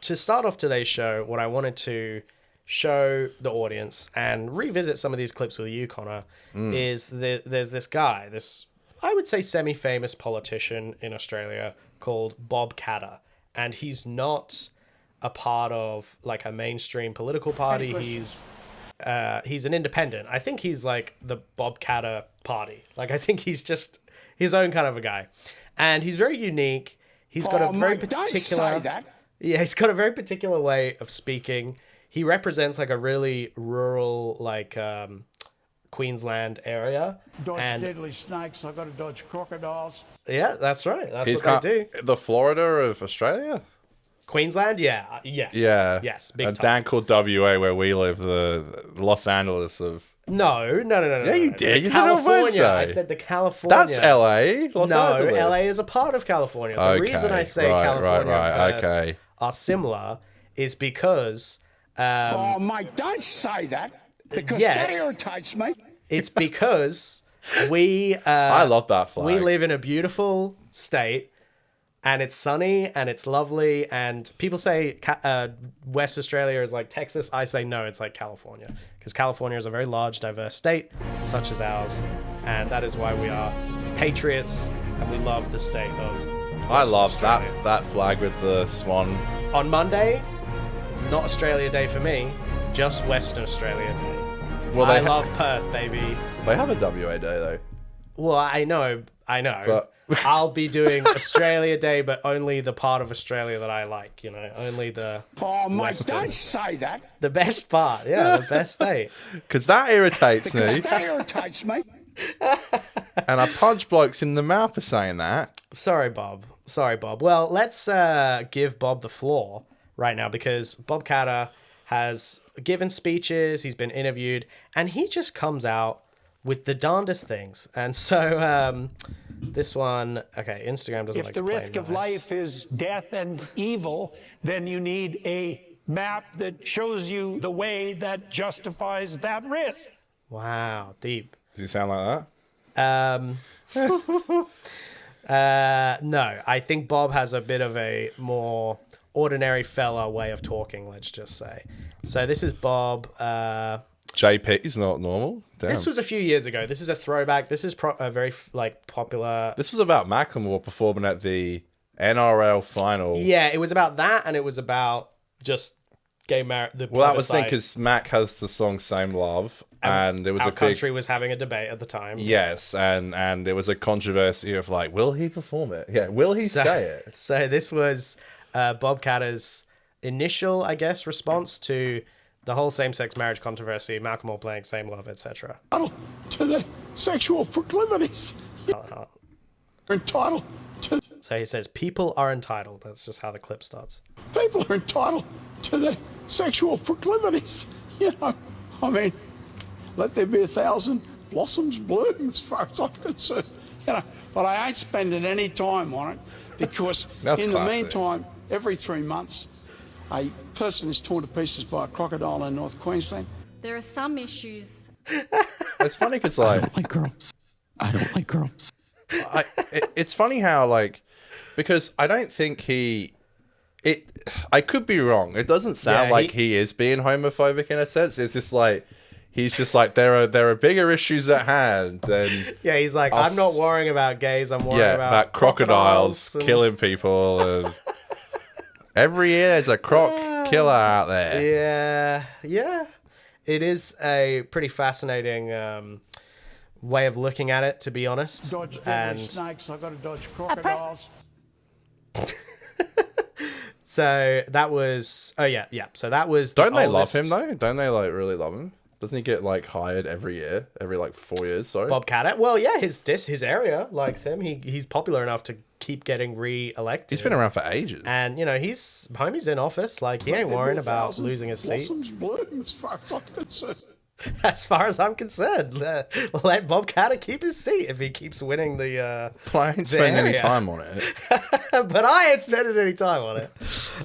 to start off today's show, what I wanted to show the audience and revisit some of these clips with you, Connor, is that there's this guy, this, I would say, semi-famous politician in Australia called Bob Katter. And he's not a part of like a mainstream political party. He's an independent. I think he's like the Bob Katter party. Like, I think he's just his own kind of a guy. And he's very unique. He's got a very particular... Don't say that. Yeah, he's got a very particular way of speaking. He represents like a really rural, like Queensland area. Dodge deadly snakes. I've got to dodge crocodiles. Yeah, that's right. That's what they do. The Florida of Australia? Queensland? Yeah. Yes. Yeah. Yes. Big a time. Dan called WA where we live, the Los Angeles of... No. Yeah, you did. You California. said I said the California. That's LA. Los Angeles. LA is a part of California. The reason I say California and Perth are similar is because... oh, mate, don't say that, because that irritates me. It's because we... I love that flag. We live in a beautiful state, and it's sunny, and it's lovely, and people say West Australia is like Texas. I say no, it's like California, because California is a very large, diverse state, such as ours, and that is why we are patriots, and we love the state of I Western love Australia. that flag with the swan. On Monday, not Australia Day for me, just Western Australia Day. Well, I love Perth, baby. They have a WA Day, though. Well, I know. But... I'll be doing Australia Day, but only the part of Australia that I like, only the Western. Don't say that. The best part, the best state. Because that irritates me. That irritates me. And I punch blokes in the mouth for saying that. Sorry, Bob. Well, let's give Bob the floor right now, because Bob Katter has given speeches, he's been interviewed, and he just comes out with the darndest things. And so this one, okay, Instagram doesn't like to play If the risk of life is death and evil, then you need a map that shows you the way that justifies that risk. Wow, deep. Does he sound like that? No, I think Bob has a bit of a more ordinary fella way of talking, let's just say. So this is Bob. JP's not normal. Damn. This was a few years ago. This is a throwback. This is a very popular. This was about Macklemore performing at the NRL final. Yeah, it was about that, and it was about just gay marriage. Well, that was the thing, because Mac has the song "Same Love," and there was our country was having a debate at the time. Yes, and there was a controversy of like, will he perform it? Yeah, will he say it? So this was Bob Katter's initial, I guess, response to the whole same-sex marriage controversy, Macklemore playing "Same Love," etc. To the sexual proclivities. You're entitled to... So he says, people are entitled. That's just how the clip starts. People are entitled to their sexual proclivities. I mean, let there be 1,000 blossoms bloom, as far as I'm concerned. But I ain't spending any time on it, because in the meantime, every 3 months, a person is torn to pieces by a crocodile in North Queensland. There are some issues. It's funny because like... I don't like girls. It's funny how like... Because I don't think I could be wrong. It doesn't sound like he is being homophobic in a sense. It's just like... He's just like, there are bigger issues at hand than... Yeah, he's like, I'm not worrying about gays. I'm worrying about crocodiles killing people. And every year there's a croc killer out there. Yeah. It is a pretty fascinating way of looking at it, to be honest. Dodge deadly snakes. I've got to dodge crocodiles. So that was... Oh, yeah. So that was... Don't they love him, though? Don't they, like, really love him? Doesn't he get, like, hired every year? Every, like, 4 years, sorry? Bob Katter? Well, yeah, his area likes him. He's popular enough to keep getting re-elected. He's been around for ages. And, homie's in office. Like, he ain't worrying about losing his seat. Blossoms bloom, as far as I'm concerned. As far as I'm concerned, let Bob Katter keep his seat if he keeps winning the. I ain't spending any time on it. But I ain't spending any time on it.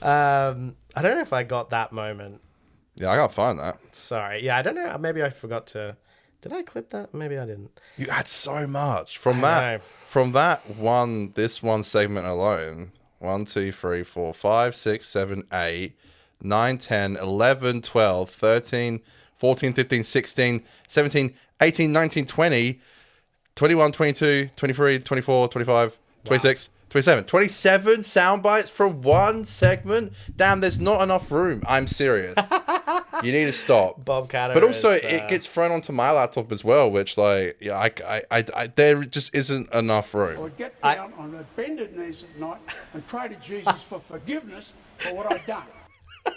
I don't know if I got that moment. Yeah, I gotta find that. Sorry. Yeah, I don't know. Maybe I forgot to. Did I clip that? Maybe I didn't. You had so much from that. From this one segment alone. 1, 2, 3, 4, 5, 6, 7, 8, 9, 10, 11, 12, 13, 14, 15, 16, 17, 18, 19, 20, 21, 22, 23, 24, 25, 26, 27. 27 sound bites from one segment? Damn, there's not enough room. I'm serious. You need to stop. Bob Catter. But also, is, it gets thrown onto my laptop as well, which, like, yeah, I there just isn't enough I room. would get down on my bended knees at night and pray to Jesus for forgiveness for what I'd done.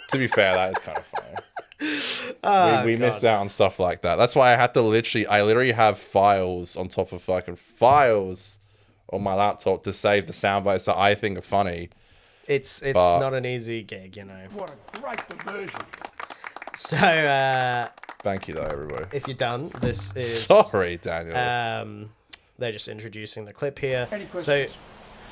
To be fair, that is kind of funny. We missed out on stuff like that. That's why I had to I literally have files on top of fucking files on my laptop to save the sound bites that I think are funny. It's not an easy gig, you know. What a great diversion. So, Thank you, though, everybody. if you're done, this is... Sorry, Daniel. They're just introducing the clip here. Any So, questions?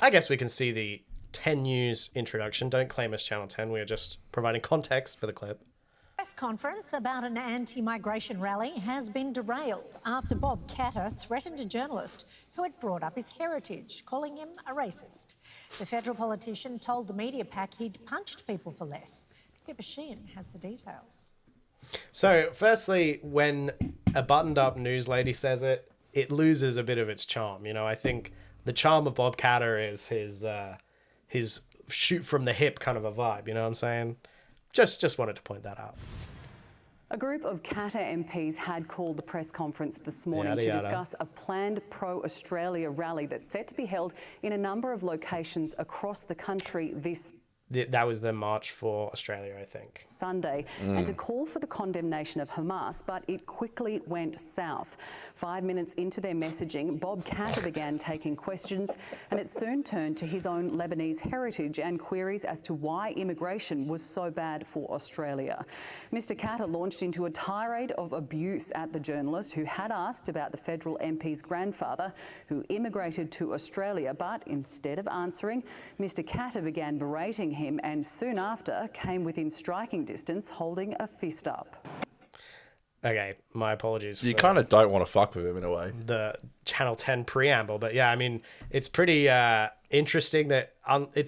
I guess we can see the 10 News introduction. Don't claim us Channel 10. We are just providing context for the clip. Press conference about an anti-migration rally has been derailed after Bob Catter threatened a journalist who had brought up his heritage, calling him a racist. The federal politician told the media pack he'd punched people for less. Pippa Sheehan has the details. So, firstly, when a buttoned-up news lady says it, it loses a bit of its charm. You know, I think the charm of Bob Catter is his shoot from the hip kind of a vibe. You know what I'm saying? Just wanted to point that out. A group of Qatar MPs had called the press conference this morning Yada, to yada. discuss a planned pro-Australia rally that's set to be held in a number of locations across the country this That was the March for Australia, I think. Sunday, and to call for the condemnation of Hamas, but it quickly went south. 5 minutes into their messaging, Bob Catter began taking questions, and it soon turned to his own Lebanese heritage and queries as to why immigration was so bad for Australia. Mr. Catter launched into a tirade of abuse at the journalist who had asked about the federal MP's grandfather who immigrated to Australia, but instead of answering, Mr. Catter began berating him and soon after came within striking distance holding a fist up. Okay, my apologies You for kind of don't want to fuck with him in a way. the Channel 10 preamble, but yeah, I mean, it's pretty interesting that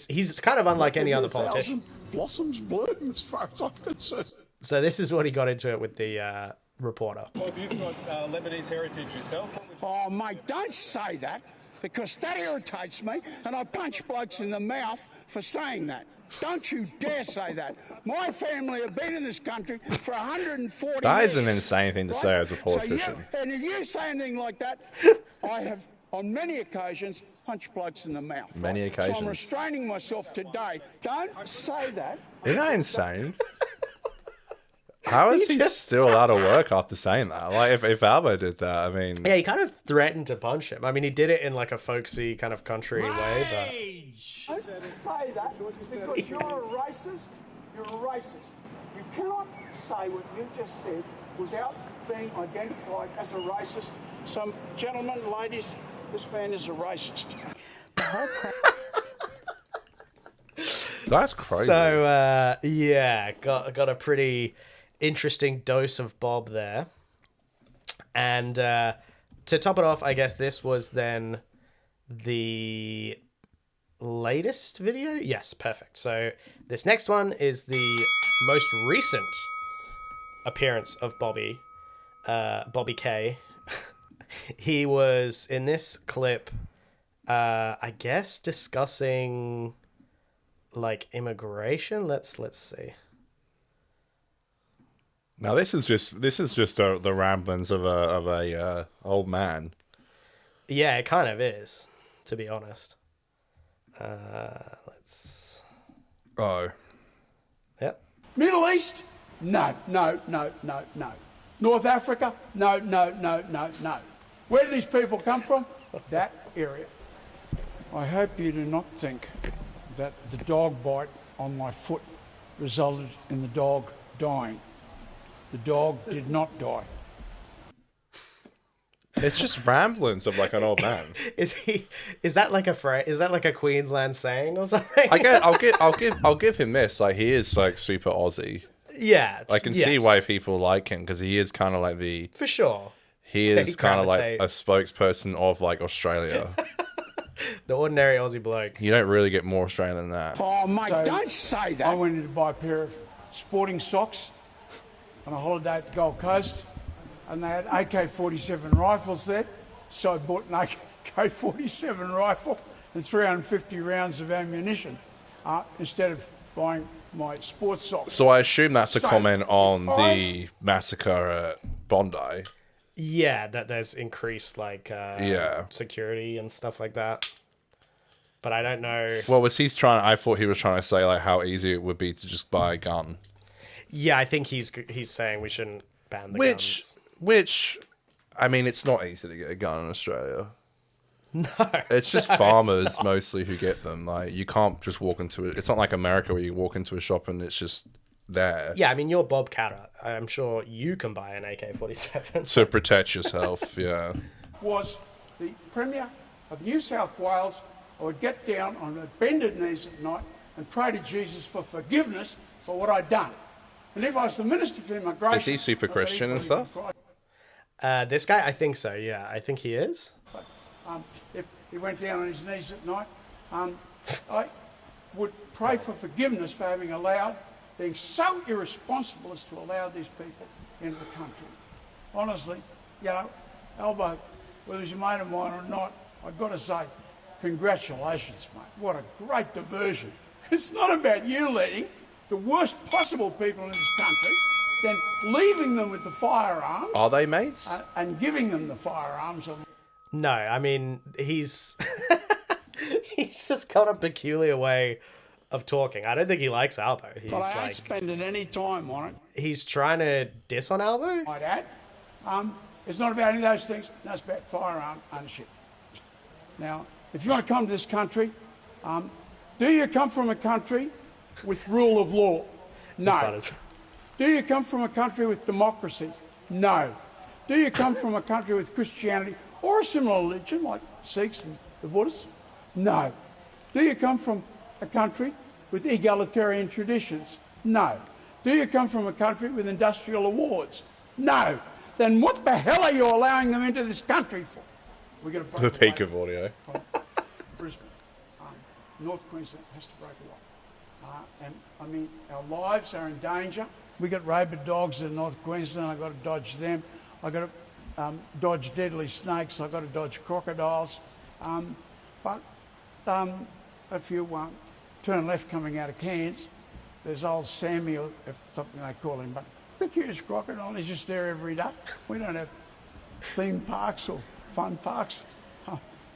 he's kind of unlike any other politician. Blossoms bloom as far as I'm concerned. So this is what he got into it with the reporter. Bob, you've got Lebanese heritage yourself. Oh, mate, don't say that, because that irritates me, and I punch blokes in the mouth for saying that. Don't you dare say that. My family have been in this country for 140 years. That is an insane thing to say as a politician. And if you say anything like that, I have, on many occasions, punched blokes in the mouth. Many So occasions. I'm restraining myself today. Don't say that. Isn't that insane? How is he still allowed to work after saying that? Like, if Albo did that, I mean... Yeah, he kind of threatened to punch him. I mean, he did it in like a folksy kind of country way, Don't say that because you're a racist. You're a racist. You cannot say what you just said without being identified as a racist. Some gentlemen, ladies, this man is a racist. That's but... crazy. So, yeah, got a pretty interesting dose of Bob there. And to top it off, I guess this was then the latest video. Yes, perfect. So this next one is the most recent appearance of Bobby K. He was in this clip, I guess, discussing like immigration. Let's see. Now this is just the ramblings of a old man. Yeah, it kind of is, to be honest. Let's. Oh, Yep. Middle East? No. North Africa? No. Where do these people come from? That area. I hope you do not think that the dog bite on my foot resulted in the dog dying. The dog did not die. it's just ramblings of like an old man. Is that like a phrase? Is that like a Queensland saying or something? I'll give him this. Like, he is like super Aussie. Yeah. I can see why people like him, because he is kind of like For sure. he is They kind of like gravitate. a spokesperson of like Australia. The ordinary Aussie bloke. You don't really get more Australian than that. Oh, mate, don't say that. I went in to buy a pair of sporting socks on a holiday at the Gold Coast, and they had AK-47 rifles there. So I bought an AK-47 rifle and 350 rounds of ammunition instead of buying my sports socks. So I assume that's a comment on if the massacre at Bondi. Yeah, that there's increased Yeah. security and stuff like that. But I don't know. Well, I thought he was trying to say like how easy it would be to just buy a gun. Yeah, I think he's saying we shouldn't ban the guns. Which, I mean, it's not easy to get a gun in Australia. No, It's just farmers mostly who get them. Like, you can't just walk into it. It's not like America where you walk into a shop and it's just there. Yeah, I mean, you're Bob Catter. I'm sure you can buy an AK-47. To protect yourself, yeah. Was the Premier of New South Wales, I would get down on my bended knees at night and pray to Jesus for forgiveness for what I'd done. And if I was the Minister for Immigration... Is he super Christian and stuff? This guy, I think so, yeah. I think he is. But if he went down on his knees at night, I would pray for forgiveness for having being so irresponsible as to allow these people into the country. Honestly, Albo, whether he's a mate of mine or not, I've got to say, congratulations, mate. What a great diversion. It's not about you letting the worst possible people in this country, then leaving them with the firearms. Are they mates? And giving them the firearms. No, I mean, he's just got a peculiar way of talking. I don't think he likes Albo. He's But I ain't spending any time on it. He's trying to diss on Albo? Might add. It's not about any of those things. No, it's about firearm ownership. Now, if you want to come to this country, do you come from a country with rule of law? No. Do you come from a country with democracy? No. Do you come from a country with Christianity or a similar religion like Sikhs and the Buddhists? No. Do you come from a country with egalitarian traditions? No. Do you come from a country with industrial awards? No. Then what the hell are you allowing them into this country for? We're going to break the peak of audio. From Brisbane. North Queensland has to break away. And I mean, our lives are in danger. We got rabid dogs in North Queensland. I've got to dodge them. I've got to dodge deadly snakes. I've got to dodge crocodiles. But if you turn left coming out of Cairns, there's old Sammy, or if something they call him, but big huge crocodile. He's just there every day. We don't have theme parks or fun parks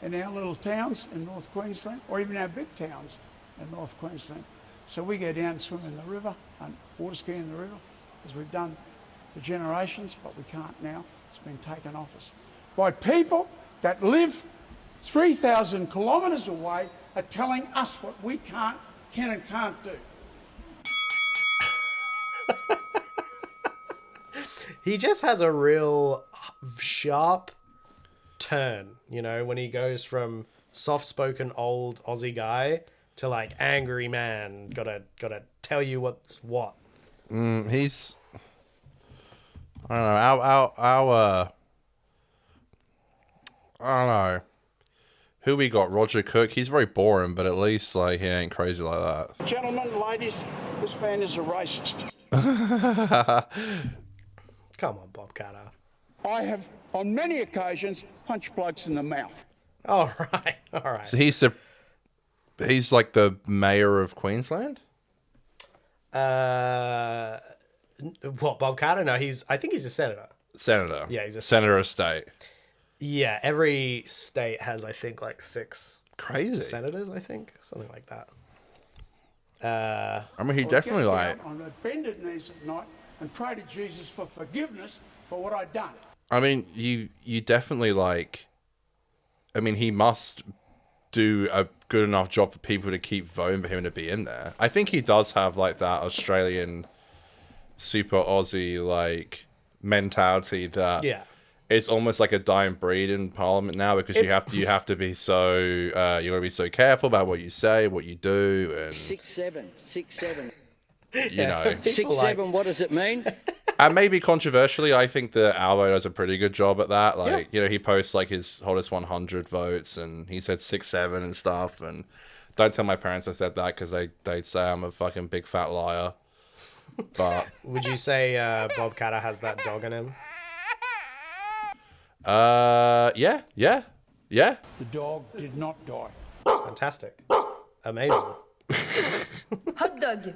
in our little towns in North Queensland, or even our big towns in North Queensland. So we go down and swim in the river and water ski in the river, as we've done for generations, but we can't now. It's been taken off us by people that live 3,000 kilometres away are telling us what we can and can't do. He just has a real sharp turn, you know, when he goes from soft-spoken old Aussie guy to like angry man. Gotta tell you what's what. He's, I don't know. I don't know. Who we got? Roger Cook. He's very boring, but at least like he ain't crazy like that. Gentlemen, ladies, this man is a racist. Come on, Bob Carter. I have, on many occasions, punched blokes in the mouth. All right. So he's like the mayor of Queensland? What, Bob Carter? No, I think he's a senator. Senator. Yeah, he's a senator of state. Yeah, every state has, I think, like 6 Crazy senators, I think. Something like that. I mean, he definitely like... On my bended knees at night and pray to Jesus for forgiveness for what I'd done. I mean, you definitely like... I mean, he must do a good enough job for people to keep voting for him to be in there. I think he does have like that Australian super Aussie like mentality that is almost like a dying breed in Parliament now, because you have to be so you got to be so careful about what you say, what you do, and 6'7", 6'7". You know, 6'7", what does it mean? And maybe controversially, I think that Albo does a pretty good job at that. Like, you know, he posts like his hottest 100 votes, and he said 6-7 and stuff. And don't tell my parents I said that because they'd say I'm a fucking big fat liar. But would you say Bob Catter has that dog in him? yeah. The dog did not die. Fantastic. Amazing. Hot dog.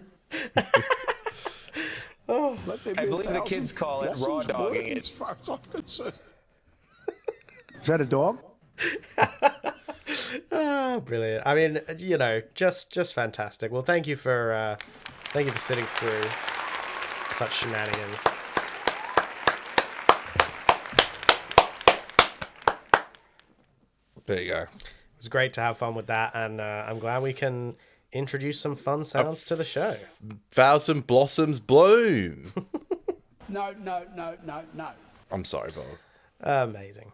I believe the kids call it raw dogging it. As far as I'm concerned. Is that a dog? Brilliant. I mean, you know, just fantastic. Well, thank you for sitting through such shenanigans. There you go. It was great to have fun with that, and I'm glad we can introduce some fun sounds to the show. Thousand blossoms bloom. No. I'm sorry, Bob. Amazing.